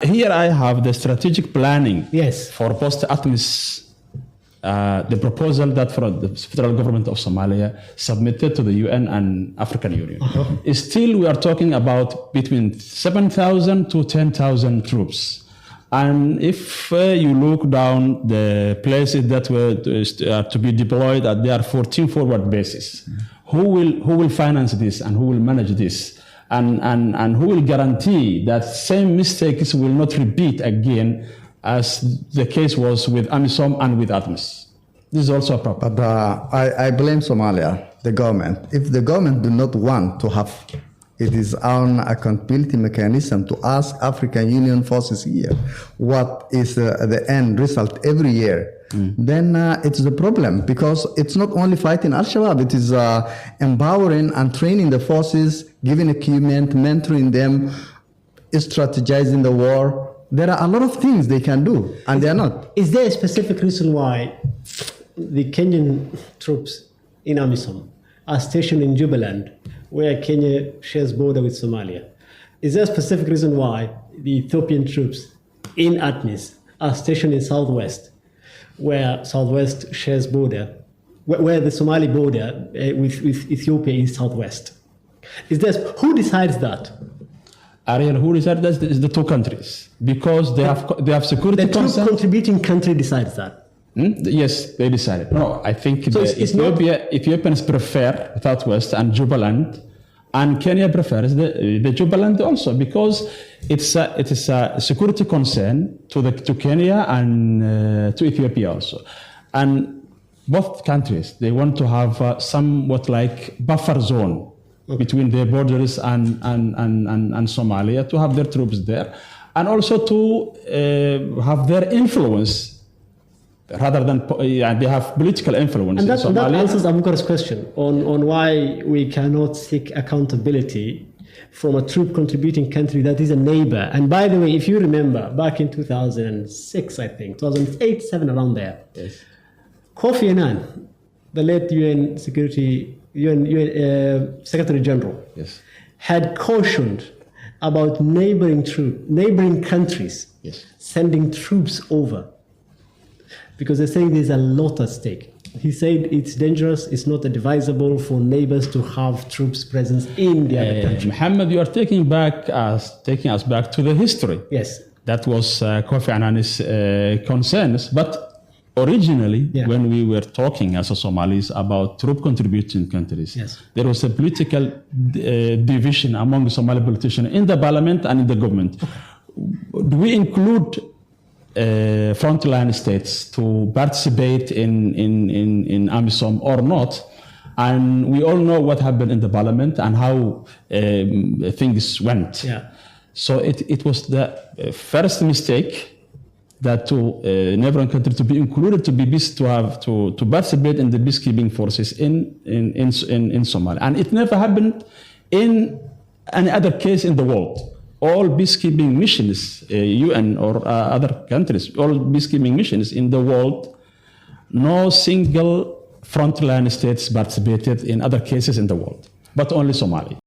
Here I have the strategic planning Yes. for post-ATMIS, the proposal that from the federal government of Somalia submitted to the UN and African Union. Still, we are talking about between 7,000 to 10,000 troops. And if you look down the places that were to be deployed, there are 14 forward bases. Who will finance this and who will manage this? And who will guarantee that same mistakes will not repeat again as the case was with AMISOM and with ATMIS? This is also a problem. But I blame Somalia, the government. If the government do not want to have its own accountability mechanism to ask African Union forces here what is the end result every year, then it's the problem, because it's not only fighting Al-Shabaab, it is empowering and training the forces, giving equipment, mentoring them, strategizing the war. There are a lot of things they can do, and they are not. Is there a specific reason why the Kenyan troops in AMISOM are stationed in Jubaland, where Kenya shares border with Somalia? Is there a specific reason why the Ethiopian troops in ATMIS are stationed in Southwest, where Southwest shares border, where the Somali border with Ethiopia is Southwest? Who decides that? Ariel, who decides that is the two countries, because they have security concerns. The contributing country decides that. Yes, they decided. No, I think so Ethiopians prefer Southwest and Jubaland, and Kenya prefers the Jubaland also, because it is a security concern to Kenya and to Ethiopia also. And both countries, they want to have somewhat like buffer zone between their borders and Somalia, to have their troops there, and also to have their influence, rather than they have political influence. And that Somalia. answers Abukar's question on why we cannot seek accountability from a troop contributing country that is a neighbor. And by the way, if you remember, back in 2006, I think, 2008, 7, around there, Yes. Kofi Annan, the late UN Secretary General, Yes. had cautioned about neighboring countries sending troops over, because they're saying there's a lot at stake. He said it's dangerous, it's not advisable for neighbors to have troops presence in the other country. Muhammad, you are taking us back to the history. Yes. That was Kofi Annan's concerns. But originally, when we were talking as a Somalis about troop contributing countries, there was a political division among the Somali politicians in the parliament and in the government. Do we include frontline states to participate in AMISOM or not? And we all know what happened in the parliament and how things went. Yeah. So it was the first mistake that to neighboring country to be included, to participate in the peacekeeping forces in Somalia, and it never happened in any other case in the world. All peacekeeping missions, UN or other countries, all peacekeeping missions in the world, no single frontline states participated in other cases in the world, but only Somalia.